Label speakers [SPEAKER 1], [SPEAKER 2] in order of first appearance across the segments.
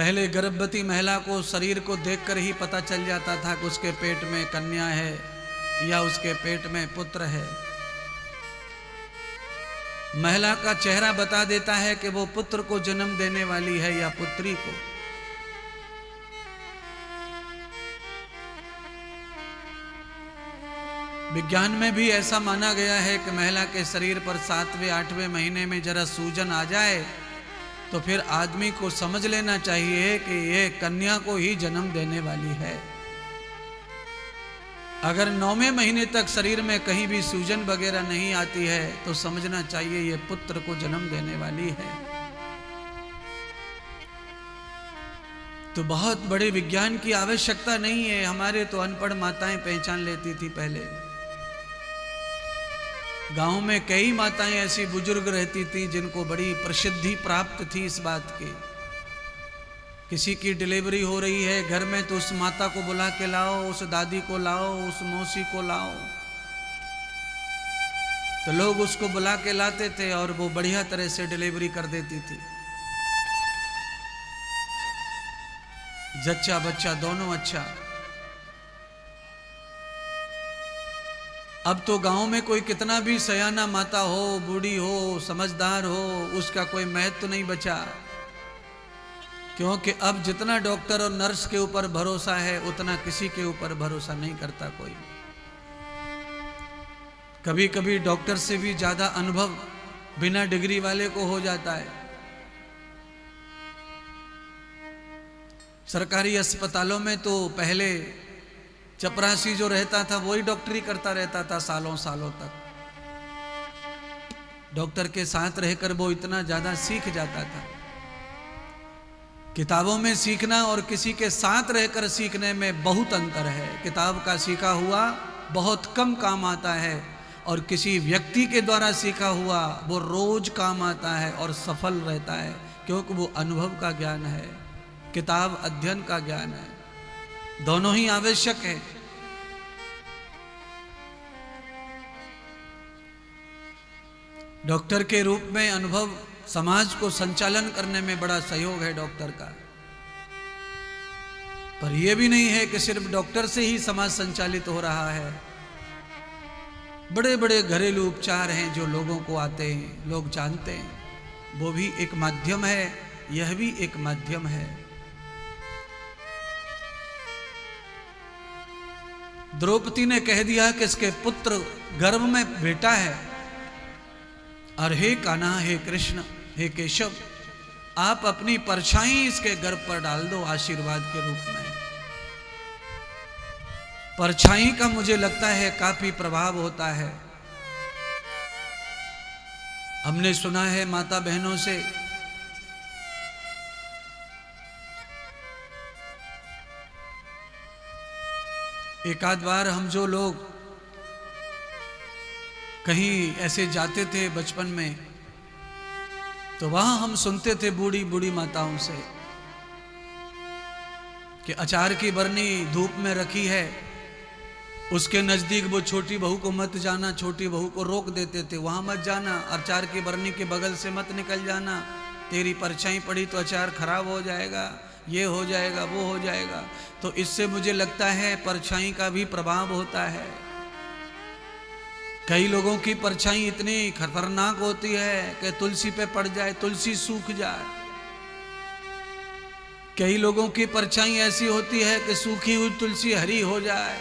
[SPEAKER 1] पहले गर्भवती महिला को शरीर को देखकर ही पता चल जाता था कि उसके पेट में कन्या है या उसके पेट में पुत्र है। महिला का चेहरा बता देता है कि वो पुत्र को जन्म देने वाली है या पुत्री को। विज्ञान में भी ऐसा माना गया है कि महिला के शरीर पर 7वें 8वें महीने में जरा सूजन आ जाए तो फिर आदमी को समझ लेना चाहिए कि ये कन्या को ही जन्म देने वाली है। अगर 9वें महीने तक शरीर में कहीं भी सूजन वगैरह नहीं आती है तो समझना चाहिए ये पुत्र को जन्म देने वाली है। तो बहुत बड़े विज्ञान की आवश्यकता नहीं है। हमारे तो अनपढ़ माताएं पहचान लेती थी। पहले गांव में कई माताएं ऐसी बुजुर्ग रहती थी जिनको बड़ी प्रसिद्धि प्राप्त थी इस बात की। किसी की डिलीवरी हो रही है घर में तो उस माता को बुला के लाओ, उस दादी को लाओ, उस मौसी को लाओ। तो लोग उसको बुला के लाते थे और वो बढ़िया तरह से डिलीवरी कर देती थी। जच्चा बच्चा दोनों अच्छा। अब तो गांव में कोई कितना भी सयाना माता हो, बूढ़ी हो, समझदार हो, उसका कोई महत्व नहीं बचा। क्योंकि अब जितना डॉक्टर और नर्स के ऊपर भरोसा है उतना किसी के ऊपर भरोसा नहीं करता कोई। कभी कभी डॉक्टर से भी ज्यादा अनुभव बिना डिग्री वाले को हो जाता है। सरकारी अस्पतालों में तो पहले चपरासी जो रहता था वही डॉक्टरी करता रहता था सालों सालों तक। डॉक्टर के साथ रहकर वो इतना ज्यादा सीख जाता था। किताबों में सीखना और किसी के साथ रहकर सीखने में बहुत अंतर है। किताब का सीखा हुआ बहुत कम काम आता है और किसी व्यक्ति के द्वारा सीखा हुआ वो रोज काम आता है और सफल रहता है, क्योंकि वो अनुभव का ज्ञान है, किताब अध्ययन का ज्ञान है। दोनों ही आवश्यक है। डॉक्टर के रूप में अनुभव समाज को संचालन करने में बड़ा सहयोग है डॉक्टर का। पर यह भी नहीं है कि सिर्फ डॉक्टर से ही समाज संचालित हो रहा है। बड़े बड़े घरेलू उपचार हैं जो लोगों को आते हैं, लोग जानते हैं, वो भी एक माध्यम है, यह भी एक माध्यम है। द्रौपदी ने कह दिया कि इसके पुत्र गर्भ में बेटा है और हे कान्हा, हे कृष्ण, हे केशव, आप अपनी परछाई इसके गर्भ पर डाल दो आशीर्वाद के रूप में। परछाई का मुझे लगता है काफी प्रभाव होता है। हमने सुना है माता बहनों से एक आध बार हम जो लोग कहीं ऐसे जाते थे बचपन में तो वहां हम सुनते थे बूढ़ी बूढ़ी माताओं से कि अचार की बरनी धूप में रखी है, उसके नजदीक वो छोटी बहू को मत जाना, छोटी बहू को रोक देते थे, वहां मत जाना, अचार की बरनी के बगल से मत निकल जाना, तेरी परछाई पड़ी तो अचार खराब हो जाएगा, ये हो जाएगा, वो हो जाएगा। तो इससे मुझे लगता है परछाई का भी प्रभाव होता है। कई लोगों की परछाई इतनी खतरनाक होती है कि तुलसी पे पड़ जाए, तुलसी सूख जाए। कई लोगों की परछाई ऐसी होती है कि सूखी हुई तुलसी हरी हो जाए।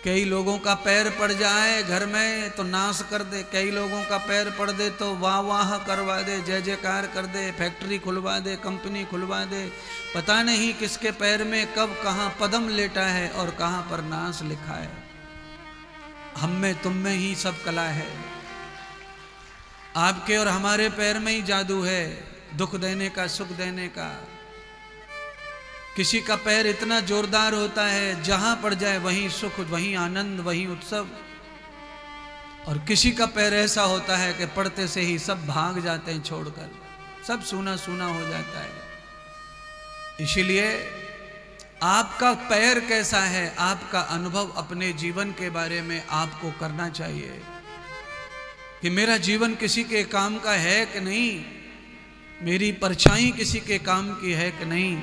[SPEAKER 1] कई लोगों का पैर पड़ जाए घर में तो नाश कर दे, कई लोगों का पैर पड़ दे तो वाह वाह करवा दे, जय जयकार कर दे, फैक्ट्री खुलवा दे, कंपनी खुलवा दे। पता नहीं किसके पैर में कब कहाँ पदम लेटा है और कहाँ पर नाश लिखा है। हम में तुम में ही सब कला है। आपके और हमारे पैर में ही जादू है, दुख देने का, सुख देने का। किसी का पैर इतना जोरदार होता है जहां पड़ जाए वहीं सुख, वहीं आनंद, वहीं उत्सव। और किसी का पैर ऐसा होता है कि पड़ते से ही सब भाग जाते हैं छोड़कर, सब सूना सूना हो जाता है। इसीलिए आपका पैर कैसा है, आपका अनुभव अपने जीवन के बारे में आपको करना चाहिए कि मेरा जीवन किसी के काम का है कि नहीं। मेरी परछाई किसी के काम की है कि नहीं,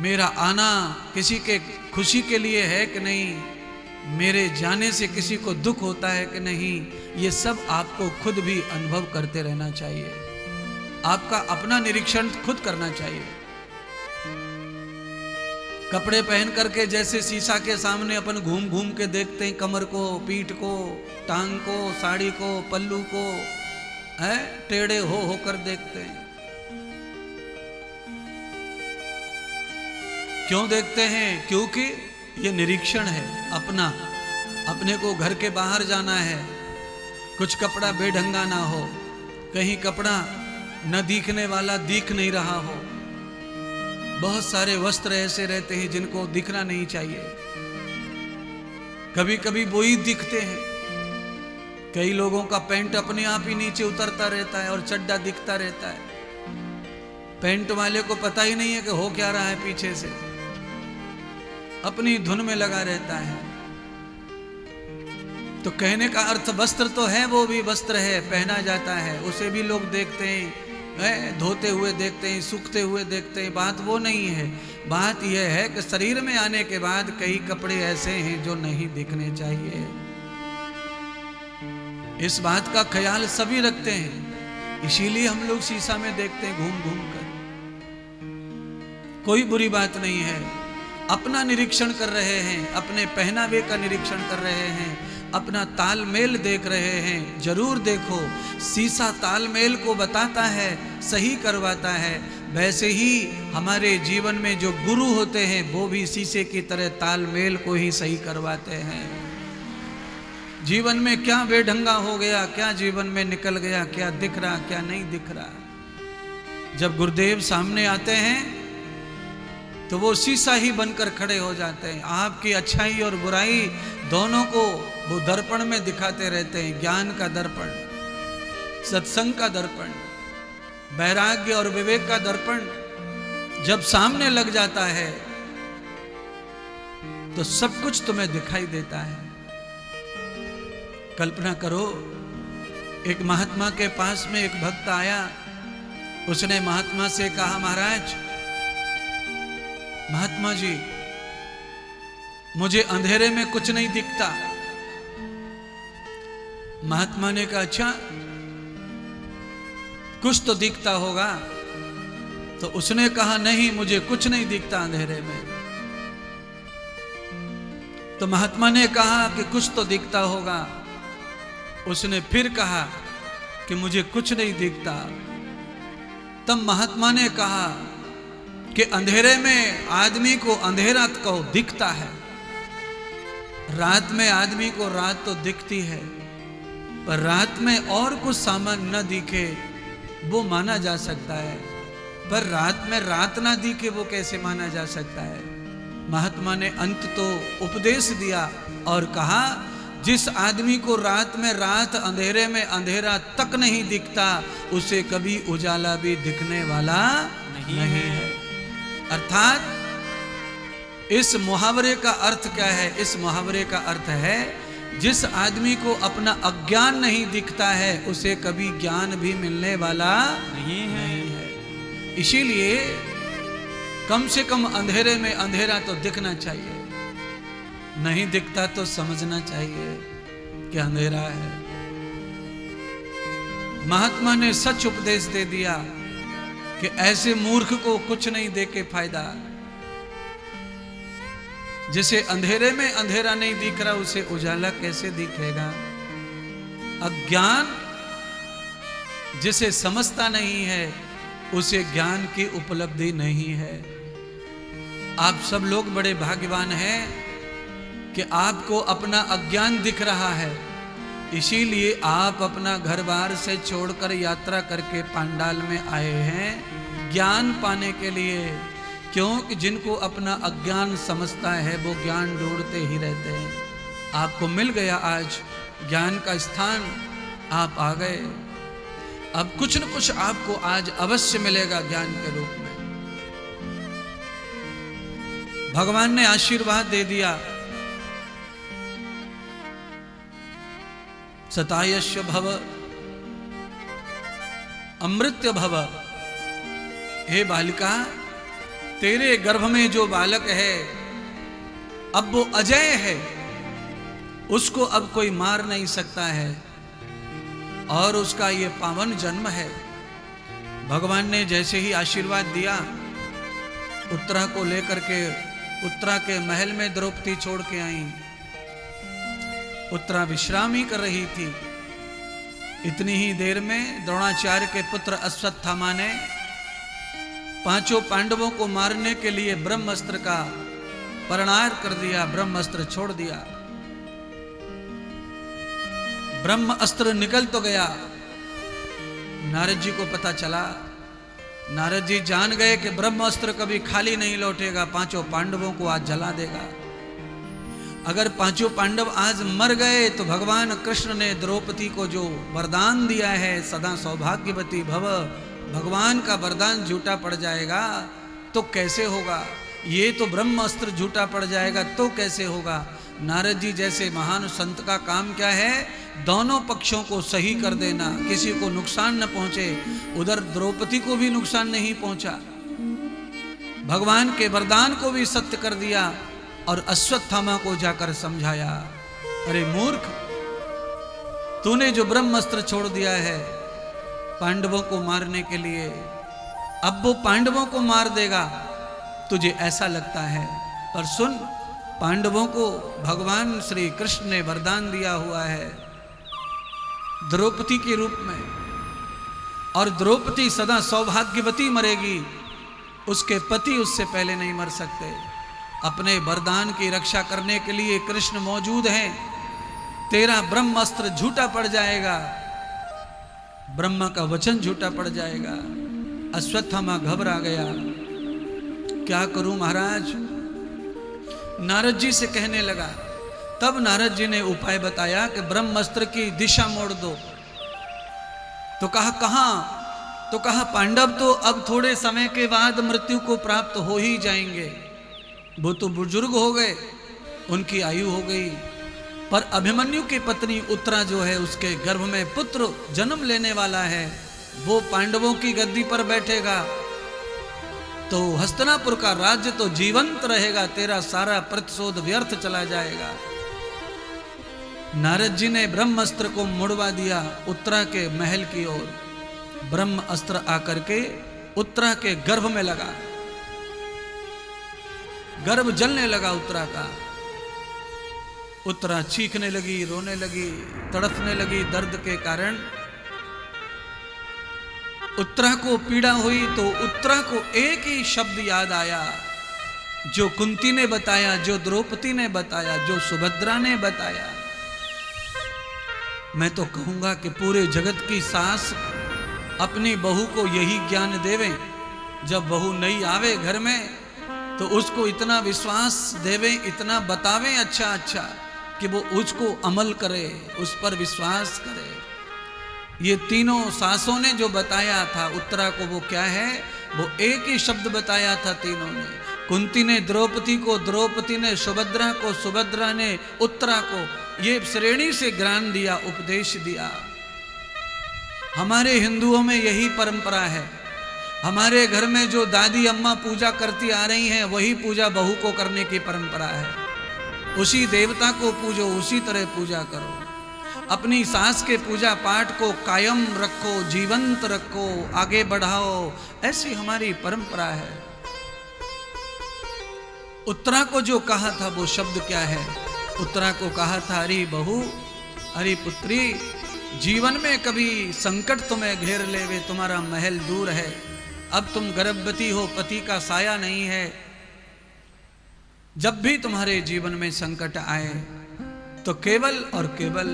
[SPEAKER 1] मेरा आना किसी के खुशी के लिए है कि नहीं, मेरे जाने से किसी को दुख होता है कि नहीं, ये सब आपको खुद भी अनुभव करते रहना चाहिए। आपका अपना निरीक्षण खुद करना चाहिए। कपड़े पहन करके जैसे शीशा के सामने अपन घूम घूम के देखते हैं, कमर को, पीठ को, टांग को, साड़ी को, पल्लू को, है टेढ़े हो होकर देखते हैं। क्यों देखते हैं? क्योंकि ये निरीक्षण है अपना। अपने को घर के बाहर जाना है, कुछ कपड़ा बेढंगा ना हो, कहीं कपड़ा न दिखने वाला दिख नहीं रहा हो। बहुत सारे वस्त्र ऐसे रहते हैं जिनको दिखना नहीं चाहिए, कभी कभी वो ही दिखते हैं। कई लोगों का पैंट अपने आप ही नीचे उतरता रहता है और चड्डा दिखता रहता है। पैंट वाले को पता ही नहीं है कि हो क्या रहा है पीछे से, अपनी धुन में लगा रहता है। तो कहने का अर्थ वस्त्र तो है, वो भी वस्त्र है, पहना जाता है, उसे भी लोग देखते हैं, धोते हुए देखते हैं, सूखते हुए देखते हैं। बात वो नहीं है। बात यह है कि शरीर में आने के बाद कई कपड़े ऐसे हैं जो नहीं दिखने चाहिए। इस बात का ख्याल सभी रखते हैं, इसीलिए हम लोग शीशा में देखते हैं घूम घूम कर। कोई बुरी बात नहीं है। अपना निरीक्षण कर रहे हैं, अपने पहनावे का निरीक्षण कर रहे हैं, अपना तालमेल देख रहे हैं। जरूर देखो, शीशा तालमेल को बताता है, सही करवाता है। वैसे ही हमारे जीवन में जो गुरु होते हैं वो भी शीशे की तरह तालमेल को ही सही करवाते हैं। जीवन में क्या बेढंगा हो गया, क्या जीवन में निकल गया, क्या दिख रहा, क्या नहीं दिख रहा। जब गुरुदेव सामने आते हैं तो वो शीशा ही बनकर खड़े हो जाते हैं। आपकी अच्छाई और बुराई दोनों को वो दर्पण में दिखाते रहते हैं। ज्ञान का दर्पण, सत्संग का दर्पण, वैराग्य और विवेक का दर्पण जब सामने लग जाता है तो सब कुछ तुम्हें दिखाई देता है। कल्पना करो, एक महात्मा के पास में एक भक्त आया। उसने महात्मा से कहा, महाराज, महात्मा जी, मुझे अंधेरे में कुछ नहीं दिखता। महात्मा ने कहा, अच्छा, कुछ तो दिखता होगा। तो उसने कहा, नहीं, मुझे कुछ नहीं दिखता अंधेरे में। तो महात्मा ने कहा कि कुछ तो दिखता होगा। उसने फिर कहा कि मुझे कुछ नहीं दिखता। तब महात्मा ने कहा कि अंधेरे में आदमी को अंधेरा तो दिखता है, रात में आदमी को रात तो दिखती है, पर रात में और कुछ सामान न दिखे वो माना जा सकता है, पर रात में रात ना दिखे वो कैसे माना जा सकता है। महात्मा ने अंत तो उपदेश दिया और कहा, जिस आदमी को रात में रात, अंधेरे में अंधेरा तक नहीं दिखता, उसे कभी उजाला भी दिखने वाला नहीं है। अर्थात इस मुहावरे का अर्थ क्या है? इस मुहावरे का अर्थ है, जिस आदमी को अपना अज्ञान नहीं दिखता है उसे कभी ज्ञान भी मिलने वाला नहीं है। इसीलिए कम से कम अंधेरे में अंधेरा तो दिखना चाहिए, नहीं दिखता तो समझना चाहिए कि अंधेरा है। महात्मा ने सच उपदेश दे दिया कि ऐसे मूर्ख को कुछ नहीं दे के फायदा। जिसे अंधेरे में अंधेरा नहीं दिख रहा उसे उजाला कैसे दिखेगा? अज्ञान जिसे समझता नहीं है उसे ज्ञान की उपलब्धि नहीं है। आप सब लोग बड़े भाग्यवान हैं कि आपको अपना अज्ञान दिख रहा है, इसीलिए आप अपना घर बार से छोड़कर यात्रा करके पंडाल में आए हैं ज्ञान पाने के लिए। क्योंकि जिनको अपना अज्ञान समझता है वो ज्ञान ढूंढते ही रहते हैं। आपको मिल गया आज ज्ञान का स्थान, आप आ गए। अब कुछ न कुछ आपको आज अवश्य मिलेगा ज्ञान के रूप में। भगवान ने आशीर्वाद दे दिया, सतायश्य भव, अमृत्य भव, हे बालिका, तेरे गर्भ में जो बालक है अब वो अजय है, उसको अब कोई मार नहीं सकता है, और उसका ये पावन जन्म है। भगवान ने जैसे ही आशीर्वाद दिया, उत्तरा को लेकर के उत्तरा के महल में द्रौपदी छोड़ के आई। उत्तरा विश्राम ही कर रही थी। इतनी ही देर में द्रोणाचार्य के पुत्र अश्वत्थामा ने पांचों पांडवों को मारने के लिए ब्रह्मास्त्र का प्रणार कर दिया, ब्रह्मास्त्र छोड़ दिया। ब्रह्मास्त्र निकल तो गया, नारद जी को पता चला। नारद जी जान गए कि ब्रह्मास्त्र कभी खाली नहीं लौटेगा, पांचों पांडवों को आज जला देगा। अगर पांचों पांडव आज मर गए तो भगवान कृष्ण ने द्रौपदी को जो वरदान दिया है, सदा सौभाग्यवती भव, भगवान का वरदान झूठा पड़ जाएगा तो कैसे होगा? ये तो ब्रह्मास्त्र झूठा पड़ जाएगा तो कैसे होगा? नारद जी जैसे महान संत का काम क्या है? दोनों पक्षों को सही कर देना, किसी को नुकसान न पहुंचे। उधर द्रौपदी को भी नुकसान नहीं पहुंचा, भगवान के वरदान को भी सत्य कर दिया और अश्वत्थामा को जाकर समझाया, अरे मूर्ख, तूने जो ब्रह्मास्त्र छोड़ दिया है पांडवों को मारने के लिए, अब वो पांडवों को मार देगा, तुझे ऐसा लगता है। पर सुन, पांडवों को भगवान श्री कृष्ण ने वरदान दिया हुआ है द्रौपदी के रूप में, और द्रौपदी सदा सौभाग्यवती मरेगी, उसके पति उससे पहले नहीं मर सकते। अपने वरदान की रक्षा करने के लिए कृष्ण मौजूद हैं। तेरा ब्रह्मास्त्र झूठा पड़ जाएगा, ब्रह्मा का वचन झूठा पड़ जाएगा। अश्वत्थामा घबरा गया, क्या करूं महाराज? नारद जी से कहने लगा। तब नारद जी ने उपाय बताया कि ब्रह्मास्त्र की दिशा मोड़ दो। तो कहा कहां? तो कहा पांडव तो अब थोड़े समय के बाद मृत्यु को प्राप्त हो ही जाएंगे, वो तो बुजुर्ग हो गए, उनकी आयु हो गई, पर अभिमन्यु की पत्नी उत्तरा जो है उसके गर्भ में पुत्र जन्म लेने वाला है, वो पांडवों की गद्दी पर बैठेगा तो हस्तिनापुर का राज्य तो जीवंत रहेगा, तेरा सारा प्रतिशोध व्यर्थ चला जाएगा। नारद जी ने ब्रह्मास्त्र को मुड़वा दिया उत्तरा के महल की ओर। ब्रह्मास्त्र आकर के उत्तरा के गर्भ में लगा, गर्भ जलने लगा उत्तरा का। उत्तरा चीखने लगी, रोने लगी, तड़फने लगी दर्द के कारण। उत्तरा को पीड़ा हुई तो उत्तरा को एक ही शब्द याद आया, जो कुंती ने बताया, जो द्रौपदी ने बताया, जो सुभद्रा ने बताया। मैं तो कहूंगा कि पूरे जगत की सास अपनी बहू को यही ज्ञान देवे, जब बहू नई आवे घर में तो उसको इतना विश्वास देवे, इतना बतावे अच्छा अच्छा कि वो उसको अमल करे, उस पर विश्वास करे। ये तीनों सासों ने जो बताया था उत्तरा को, वो क्या है? वो एक ही शब्द बताया था तीनों ने। कुंती ने द्रौपदी को, द्रौपदी ने सुभद्रा को, सुभद्रा ने उत्तरा को, ये श्रेणी से ज्ञान दिया, उपदेश दिया। हमारे हिंदुओं में यही परंपरा है। हमारे घर में जो दादी अम्मा पूजा करती आ रही हैं, वही पूजा बहू को करने की परंपरा है। उसी देवता को पूजो, उसी तरह पूजा करो। अपनी सास के पूजा पाठ को कायम रखो, जीवंत रखो, आगे बढ़ाओ, ऐसी हमारी परंपरा है। उत्तरा को जो कहा था वो शब्द क्या है? उत्तरा को कहा था, अरे बहू, अरे पुत्री, जीवन में कभी संकट तुम्हें घेर लेवे, तुम्हारा महल दूर है, अब तुम गर्भवती हो, पति का साया नहीं है। जब भी तुम्हारे जीवन में संकट आए तो केवल और केवल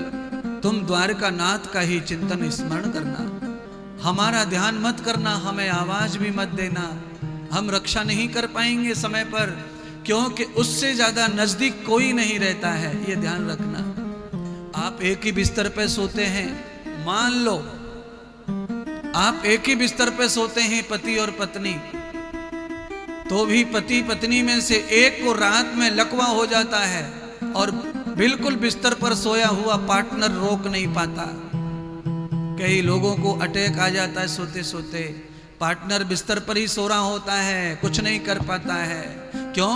[SPEAKER 1] तुम द्वारकानाथ का ही चिंतन स्मरण करना, हमारा ध्यान मत करना, हमें आवाज भी मत देना। हम रक्षा नहीं कर पाएंगे समय पर, क्योंकि उससे ज्यादा नजदीक कोई नहीं रहता है, ये ध्यान रखना। आप एक ही बिस्तर पे सोते हैं, मान लो आप एक ही बिस्तर पे सोते हैं पति और पत्नी, तो भी पति पत्नी में से एक को रात में लकवा हो जाता है और बिल्कुल बिस्तर पर सोया हुआ पार्टनर रोक नहीं पाता। कई लोगों को अटैक आ जाता है सोते सोते, पार्टनर बिस्तर पर ही सो रहा होता है, कुछ नहीं कर पाता है। क्यों?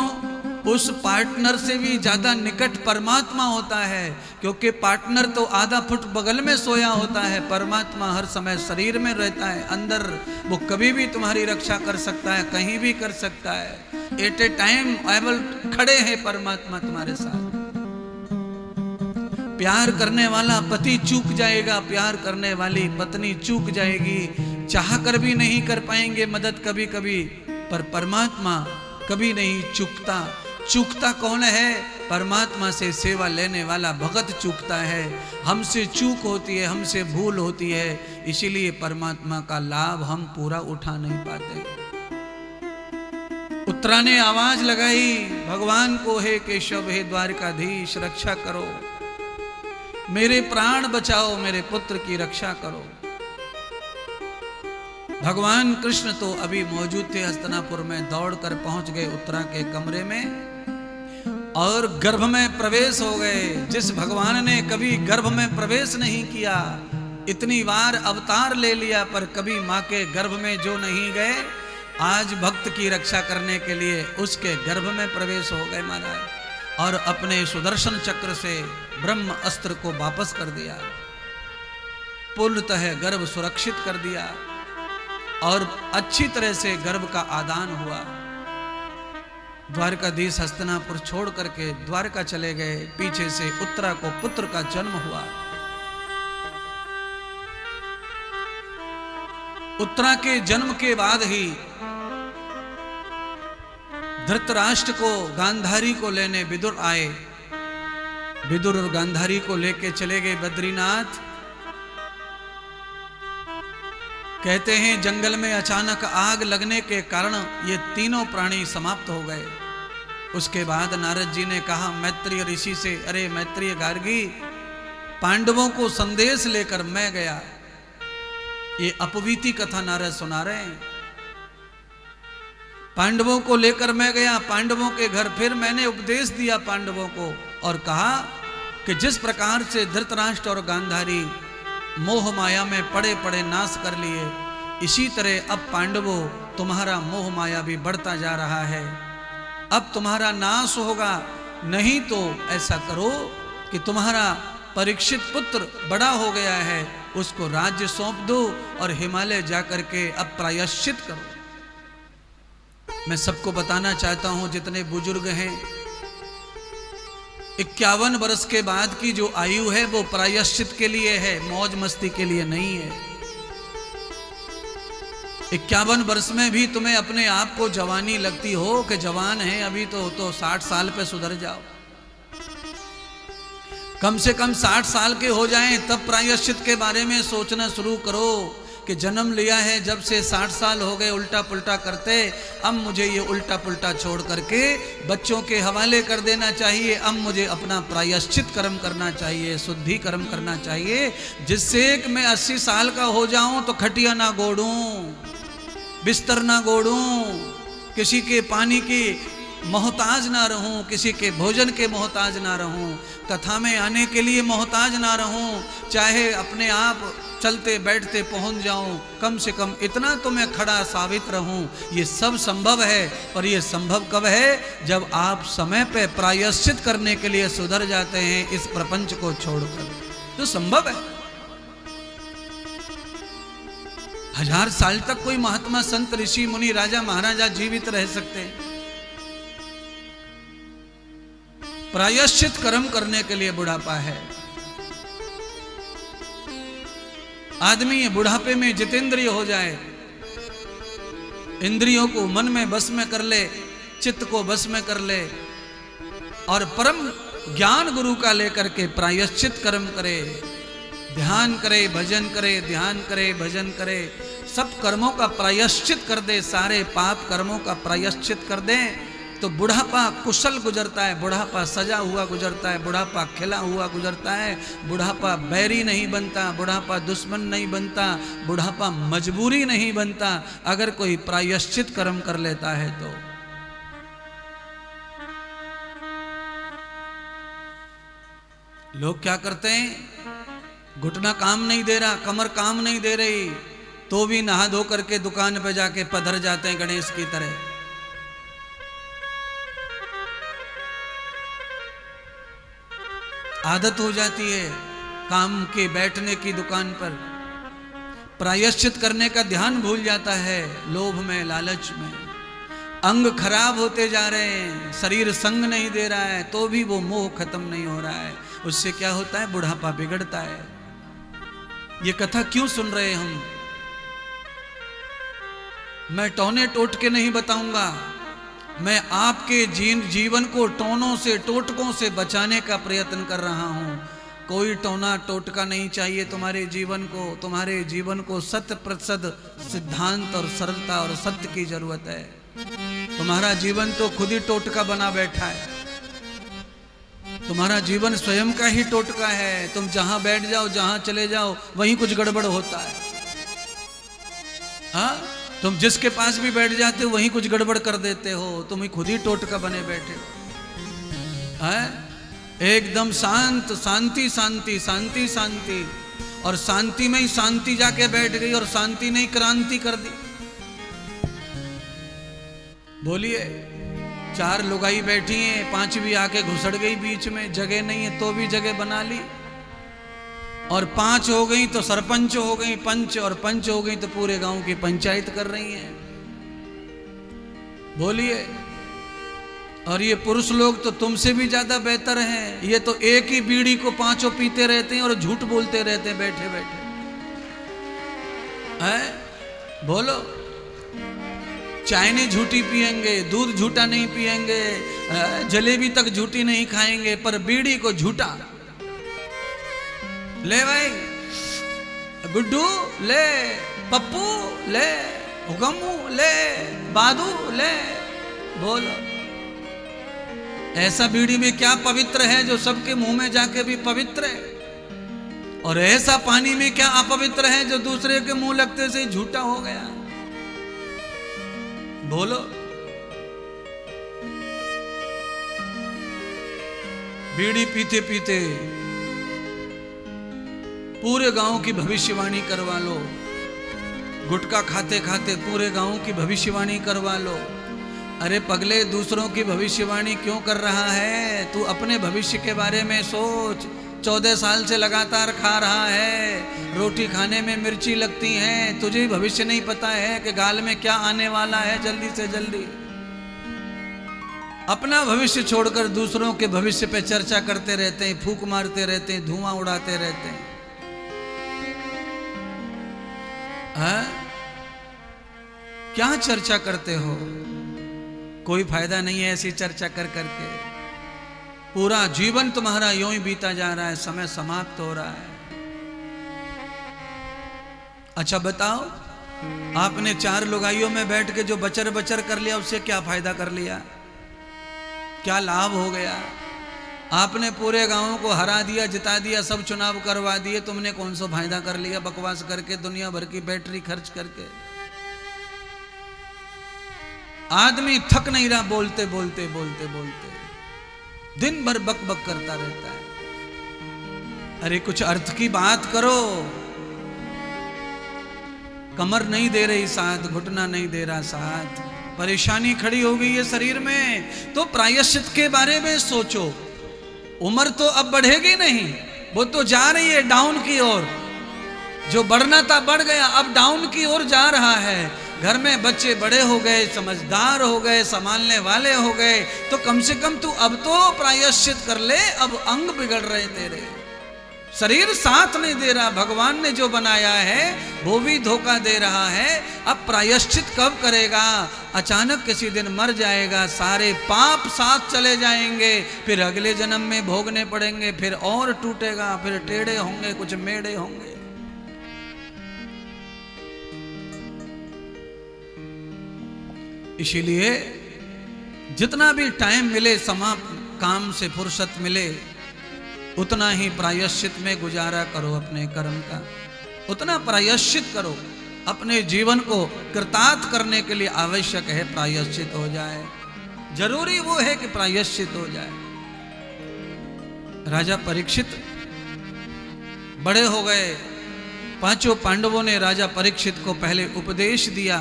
[SPEAKER 1] उस पार्टनर से भी ज्यादा निकट परमात्मा होता है, क्योंकि पार्टनर तो आधा फुट बगल में सोया होता है, परमात्मा हर समय शरीर में रहता है अंदर। वो कभी भी तुम्हारी रक्षा कर सकता है, कहीं भी कर सकता है। एट ए टाइम एबल खड़े हैं परमात्मा तुम्हारे साथ। प्यार करने वाला पति चूक जाएगा, प्यार करने वाली पत्नी चूक जाएगी, चाह कर भी नहीं कर पाएंगे मदद कभी कभी, पर परमात्मा कभी नहीं चूकता। चूकता कौन है? परमात्मा से सेवा लेने वाला भगत चूकता है। हमसे चूक होती है, हमसे भूल होती है, इसीलिए परमात्मा का लाभ हम पूरा उठा नहीं पाते। उत्तरा ने आवाज लगाई भगवान को, हे केशव, हे द्वारकाधीश, रक्षा करो, मेरे प्राण बचाओ, मेरे पुत्र की रक्षा करो। भगवान कृष्ण तो अभी मौजूद थे हस्तिनापुर में, दौड़कर पहुंच गए उत्तरा के कमरे में और गर्भ में प्रवेश हो गए। जिस भगवान ने कभी गर्भ में प्रवेश नहीं किया, इतनी बार अवतार ले लिया, पर कभी मां के गर्भ में जो नहीं गए, आज भक्त की रक्षा करने के लिए उसके गर्भ में प्रवेश हो गए महाराज, और अपने सुदर्शन चक्र से ब्रह्म अस्त्र को वापस कर दिया, पूर्णतः गर्भ सुरक्षित कर दिया और अच्छी तरह से गर्भ का आदान हुआ। द्वारकाधीश हस्तिनापुर छोड़ करके द्वारका चले गए। पीछे से उत्तरा को पुत्र का जन्म हुआ। उत्तरा के जन्म के बाद ही धृतराष्ट्र को, गांधारी को लेने विदुर आए। विदुर और गांधारी को लेके चले गए बद्रीनाथ। कहते हैं जंगल में अचानक आग लगने के कारण ये तीनों प्राणी समाप्त हो गए। उसके बाद नारद जी ने कहा मैत्रेय ऋषि से, अरे मैत्रेय गार्गी, पांडवों को संदेश लेकर मैं गया। ये अपवीति कथा नारद सुना रहे हैं। पांडवों को लेकर मैं गया पांडवों के घर, फिर मैंने उपदेश दिया पांडवों को और कहा कि जिस प्रकार से धृतराष्ट्र और गांधारी मोह माया में पड़े पड़े नाश कर लिए, इसी तरह अब पांडवों तुम्हारा मोह माया भी बढ़ता जा रहा है, अब तुम्हारा नाश होगा। नहीं तो ऐसा करो कि तुम्हारा परीक्षित पुत्र बड़ा हो गया है, उसको राज्य सौंप दो और हिमालय जाकर के अब प्रायश्चित करो। मैं सबको बताना चाहता हूं, जितने बुजुर्ग हैं, 51 वर्ष के बाद की जो आयु है वो प्रायश्चित के लिए है, मौज मस्ती के लिए नहीं है। 51 वर्ष में भी तुम्हें अपने आप को जवानी लगती हो कि जवान है अभी तो 60 साल पे सुधर जाओ। कम से कम 60 साल के हो जाएं तब प्रायश्चित के बारे में सोचना शुरू करो कि जन्म लिया है जब से 60 साल हो गए उल्टा पुल्टा करते, अब मुझे ये उल्टा पुल्टा छोड़ करके बच्चों के हवाले कर देना चाहिए। अब मुझे अपना प्रायश्चित कर्म करना चाहिए, शुद्धि कर्म करना चाहिए, जिससे कि मैं 80 साल का हो जाऊं तो खटिया ना गोड़ूं, बिस्तर ना गोड़ूं, किसी के पानी की मोहताज ना रहूं, किसी के भोजन के मोहताज ना रहूं, कथा में आने के लिए मोहताज ना रहूं, चाहे अपने आप चलते बैठते पहुंच जाऊं, कम से कम इतना तो मैं खड़ा साबित रहूं। ये सब संभव है, पर ये संभव कब है? जब आप समय पे प्रायश्चित करने के लिए सुधर जाते हैं इस प्रपंच को छोड़कर, तो संभव है। 1000 साल तक कोई महात्मा संत ऋषि मुनि राजा महाराजा जीवित रह सकते हैं। प्रायश्चित कर्म करने के लिए बुढ़ापा है। आदमी ये बुढ़ापे में जितेंद्रिय हो जाए, इंद्रियों को मन में बस में कर ले, चित्त को बस में कर ले और परम ज्ञान गुरु का लेकर के प्रायश्चित कर्म करे, ध्यान करे, भजन करे, ध्यान करे, भजन करे, सब कर्मों का प्रायश्चित कर दे, सारे पाप कर्मों का प्रायश्चित कर दे, तो बुढ़ापा कुशल गुजरता है, बुढ़ापा सजा हुआ गुजरता है, बुढ़ापा खिला हुआ गुजरता है, बुढ़ापा बैरी नहीं बनता, बुढ़ापा दुश्मन नहीं बनता, बुढ़ापा मजबूरी नहीं बनता, अगर कोई प्रायश्चित कर्म कर लेता है तो। लोग क्या करते हैं? घुटना काम नहीं दे रहा, कमर काम नहीं दे रही, तो भी नहा धो करके दुकान पे जाके पधर जाते हैं गणेश की तरह। आदत हो जाती है काम के बैठने की दुकान पर, प्रायश्चित करने का ध्यान भूल जाता है लोभ में, लालच में। अंग खराब होते जा रहे हैं, शरीर संग नहीं दे रहा है, तो भी वो मोह खत्म नहीं हो रहा है। उससे क्या होता है? बुढ़ापा बिगड़ता है। ये कथा क्यों सुन रहे हम? मैं टोने टोट के नहीं बताऊंगा, मैं आपके जीवन को टोनों से, टोटकों से बचाने का प्रयत्न कर रहा हूं। कोई टोना टोटका नहीं चाहिए तुम्हारे जीवन को। तुम्हारे जीवन को 100% सिद्धांत और सरलता और सत्य की जरूरत है। तुम्हारा जीवन तो खुद ही टोटका बना बैठा है। तुम्हारा जीवन स्वयं का ही टोटका है। तुम जहां बैठ जाओ, जहां चले जाओ, वहीं कुछ गड़बड़ होता है। हाँ, तुम जिसके पास भी बैठ जाते हो वहीं कुछ गड़बड़ कर देते हो। तुम ही खुद ही टोटका बने बैठे हो। हाँ? एकदम शांत, शांति शांति शांति शांति, और शांति में ही शांति जाके बैठ गई और शांति ने ही क्रांति कर दी। बोलिए, 4 लुगाई बैठी हैं, 5वीं आके घुसड़ गई बीच में, जगह नहीं है तो भी जगह बना ली, और 5 हो गई तो सरपंच हो गई पंच, और पंच हो गई तो पूरे गांव की पंचायत कर रही हैं। बोलिए, और ये पुरुष लोग तो तुमसे भी ज्यादा बेहतर हैं। ये तो एक ही बीड़ी को 5 पीते रहते हैं और झूठ बोलते रहते हैं बैठे बैठे। है? बोलो, चाय नहीं झूठी पिएंगे, दूध झूठा नहीं पिएंगे, जलेबी तक झूठी नहीं खाएंगे, पर बीड़ी को झूठा। ले भाई गुड्डू ले, पप्पू ले, हुगम्मू ले, बादू ले। बोलो, ऐसा बीड़ी में क्या पवित्र है जो सबके मुंह में जाके भी पवित्र है, और ऐसा पानी में क्या अपवित्र है जो दूसरे के मुंह लगते से झूठा हो गया। बोलो, बीड़ी पीते पीते पूरे गांव की भविष्यवाणी करवा लो, गुटखा खाते खाते पूरे गांव की भविष्यवाणी करवा लो। अरे पगले, दूसरों की भविष्यवाणी क्यों कर रहा है? तू अपने भविष्य के बारे में सोच। 14 साल से लगातार खा रहा है, रोटी खाने में मिर्ची लगती है, तुझे भविष्य नहीं पता है कि गाल में क्या आने वाला है। जल्दी से जल्दी अपना भविष्य छोड़कर दूसरों के भविष्य पे चर्चा करते रहते हैं, फूंक मारते रहते हैं, धुआं उड़ाते रहते हैं। हाँ? क्या चर्चा करते हो? कोई फायदा नहीं है ऐसी चर्चा कर करके। पूरा जीवन तुम्हारा यूं ही बीता जा रहा है, समय समाप्त हो रहा है। अच्छा बताओ, आपने 4 लुगाइयों में बैठ के जो बचर बचर कर लिया, उससे क्या फायदा कर लिया? क्या लाभ हो गया? आपने पूरे गांव को हरा दिया, जिता दिया, सब चुनाव करवा दिए, तुमने कौन सा फायदा कर लिया? बकवास करके, दुनिया भर की बैटरी खर्च करके। आदमी थक नहीं रहा, बोलते बोलते बोलते बोलते दिन भर बक बक करता रहता है। अरे कुछ अर्थ की बात करो। कमर नहीं दे रही साथ, घुटना नहीं दे रहा साथ, परेशानी खड़ी हो गई है शरीर में, तो प्रायश्चित के बारे में सोचो। उम्र तो अब बढ़ेगी नहीं, वो तो जा रही है डाउन की ओर। जो बढ़ना था बढ़ गया, अब डाउन की ओर जा रहा है। घर में बच्चे बड़े हो गए, समझदार हो गए, संभालने वाले हो गए, तो कम से कम तू अब तो प्रायश्चित कर ले। अब अंग बिगड़ रहे तेरे, शरीर साथ नहीं दे रहा, भगवान ने जो बनाया है वो भी धोखा दे रहा है। अब प्रायश्चित कब करेगा? अचानक किसी दिन मर जाएगा, सारे पाप साथ चले जाएंगे, फिर अगले जन्म में भोगने पड़ेंगे, फिर और टूटेगा, फिर टेढ़े होंगे, कुछ मेढ़े होंगे। इसीलिए जितना भी टाइम मिले, समाप्त काम से फुर्सत मिले, उतना ही प्रायश्चित में गुजारा करो अपने कर्म का। उतना प्रायश्चित करो। अपने जीवन को कृतार्थ करने के लिए आवश्यक है प्रायश्चित हो जाए। जरूरी वो है कि प्रायश्चित हो जाए। राजा परीक्षित बड़े हो गए। पांचों पांडवों ने राजा परीक्षित को पहले उपदेश दिया,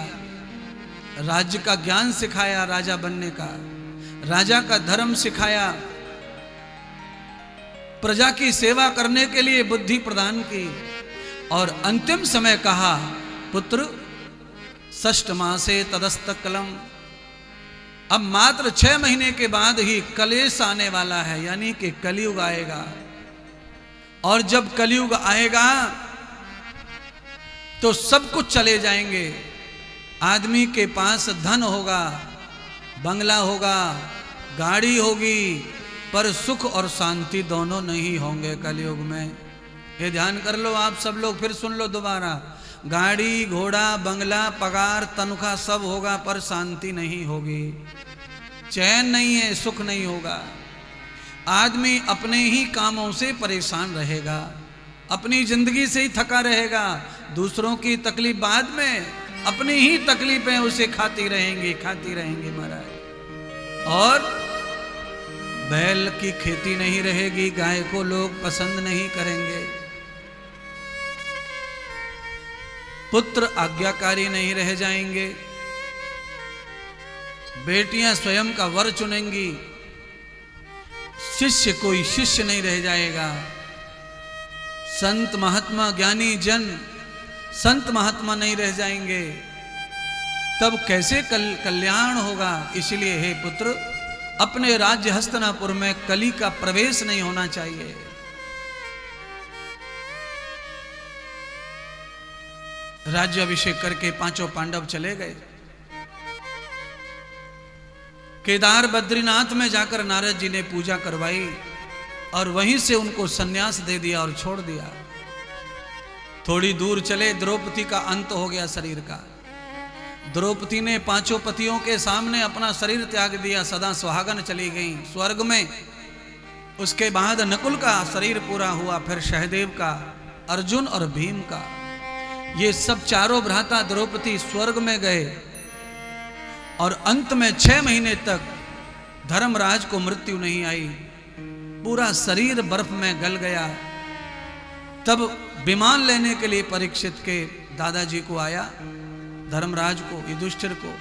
[SPEAKER 1] राज्य का ज्ञान सिखाया, राजा बनने का, राजा का धर्म सिखाया, प्रजा की सेवा करने के लिए बुद्धि प्रदान की, और अंतिम समय कहा, पुत्र षष्ठ मासे तदस्तकलम, अब मात्र 6 महीने के बाद ही कलेश आने वाला है, यानी कि कलयुग आएगा। और जब कलयुग आएगा तो सब कुछ चले जाएंगे। आदमी के पास धन होगा, बंगला होगा, गाड़ी होगी, पर सुख और शांति दोनों नहीं होंगे कलयुग में। ये ध्यान कर लो आप सब लोग, फिर सुन लो दोबारा। गाड़ी, घोड़ा, बंगला, पगार, तनख्वाह सब होगा, पर शांति नहीं होगी, चैन नहीं है, सुख नहीं होगा। आदमी अपने ही कामों से परेशान रहेगा, अपनी जिंदगी से ही थका रहेगा, दूसरों की तकलीफ बाद में, अपनी ही तकलीफें उसे खाती रहेंगी महाराज। और बैल की खेती नहीं रहेगी, गाय को लोग पसंद नहीं करेंगे, पुत्र आज्ञाकारी नहीं रह जाएंगे, बेटियां स्वयं का वर चुनेंगी, शिष्य कोई शिष्य नहीं रह जाएगा, संत महात्मा ज्ञानी जन संत महात्मा नहीं रह जाएंगे, तब कैसे कल्याण होगा। इसलिए हे पुत्र, अपने राज्य हस्तिनापुर में कली का प्रवेश नहीं होना चाहिए। राज्य अभिषेक करके पांचों पांडव चले गए। केदार बद्रीनाथ में जाकर नारद जी ने पूजा करवाई और वहीं से उनको सन्यास दे दिया और छोड़ दिया। थोड़ी दूर चले, द्रौपदी का अंत हो गया शरीर का। द्रौपदी ने पांचों पतियों के सामने अपना शरीर त्याग दिया, सदा सुहागन चली गई स्वर्ग में। उसके बाद नकुल का शरीर पूरा हुआ, फिर सहदेव का, अर्जुन और भीम का। ये सब चारों भ्राता द्रौपदी स्वर्ग में गए और अंत में 6 महीने तक धर्मराज को मृत्यु नहीं आई, पूरा शरीर बर्फ में गल गया। तब विमान लेने के लिए परीक्षित के दादाजी को आया, धर्मराज को, युधिष्ठिर को।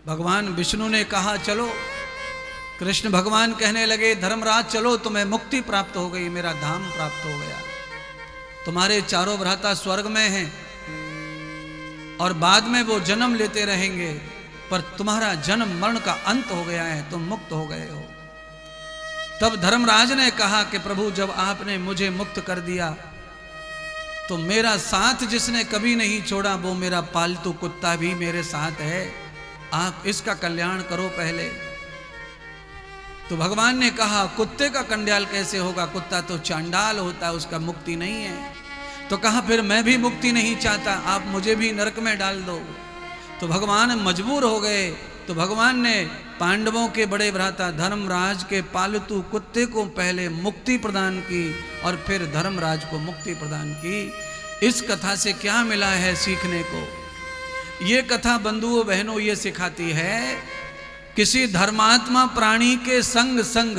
[SPEAKER 1] भगवान विष्णु ने कहा चलो। कृष्ण भगवान कहने लगे, धर्मराज चलो, तुम्हें मुक्ति प्राप्त हो गई, मेरा धाम प्राप्त हो गया। तुम्हारे चारों भ्राता स्वर्ग में हैं और बाद में वो जन्म लेते रहेंगे, पर तुम्हारा जन्म मरण का अंत हो गया है, तुम मुक्त हो गए हो। तब धर्मराज ने कहा कि प्रभु, जब आपने मुझे मुक्त कर दिया तो मेरा साथ जिसने कभी नहीं छोड़ा, वो मेरा पालतू कुत्ता भी मेरे साथ है, आप इसका कल्याण करो पहले। तो भगवान ने कहा, कुत्ते का कल्याण कैसे होगा, कुत्ता तो चांडाल होता है, उसका मुक्ति नहीं है। तो कहा, फिर मैं भी मुक्ति नहीं चाहता, आप मुझे भी नरक में डाल दो। तो भगवान मजबूर हो गए। तो भगवान ने पांडवों के बड़े भ्राता धर्मराज के पालतू कुत्ते को पहले मुक्ति प्रदान की और फिर धर्मराज को मुक्ति प्रदान की। इस कथा से क्या मिला है सीखने को? ये कथा बंधुओं बहनों ये सिखाती है, किसी धर्मात्मा प्राणी के संग संग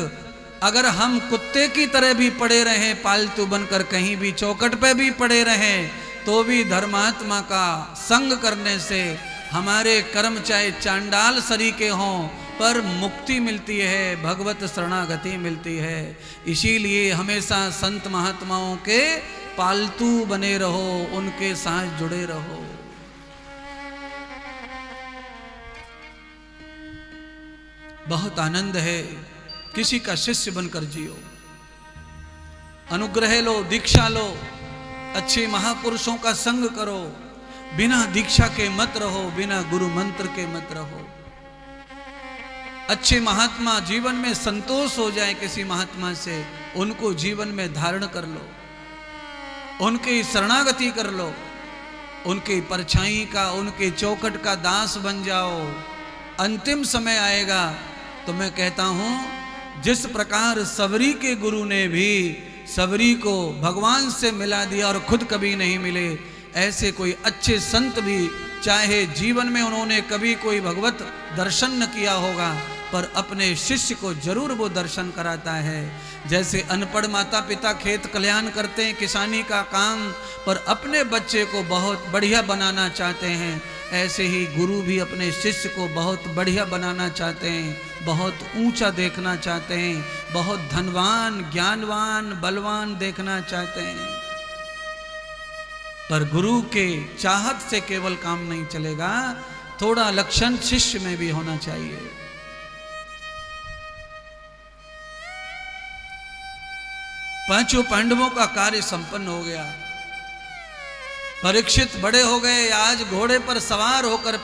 [SPEAKER 1] अगर हम कुत्ते की तरह भी पड़े रहें, पालतू बनकर कहीं भी चौकट पे भी पड़े रहें, तो भी धर्मात्मा का संग करने से हमारे कर्म चाहे चांडाल सरीके हों, पर मुक्ति मिलती है, भगवत शरणागति मिलती है। इसीलिए हमेशा संत महात्माओं के पालतू बने रहो, उनके साथ जुड़े रहो। बहुत आनंद है किसी का शिष्य बनकर जियो, अनुग्रह लो, दीक्षा लो, अच्छे महापुरुषों का संग करो, बिना दीक्षा के मत रहो, बिना गुरु मंत्र के मत रहो। अच्छे महात्मा जीवन में संतोष हो जाए किसी महात्मा से, उनको जीवन में धारण कर लो, उनकी शरणागति कर लो, उनकी परछाई का, उनके चौखट का दास बन जाओ। अंतिम समय आएगा तो मैं कहता हूं, जिस प्रकार सबरी के गुरु ने भी सबरी को भगवान से मिला दिया और खुद कभी नहीं मिले, ऐसे कोई अच्छे संत भी चाहे जीवन में उन्होंने कभी कोई भगवत दर्शन न किया होगा, पर अपने शिष्य को जरूर वो दर्शन कराता है। जैसे अनपढ़ माता पिता खेत कल्याण करते हैं, किसानी का काम, पर अपने बच्चे को बहुत बढ़िया बनाना चाहते हैं, ऐसे ही गुरु भी अपने शिष्य को बहुत बढ़िया बनाना चाहते हैं, बहुत ऊंचा देखना चाहते हैं, बहुत धनवान, ज्ञानवान, बलवान देखना चाहते हैं। पर गुरु के चाहत से केवल काम नहीं चलेगा, थोड़ा लक्षण शिष्य में भी होना चाहिए। पांचों पांडवों का कार्य संपन्न हो गया। परीक्षित बड़े हो गए, आज घोड़े पर सवार होकर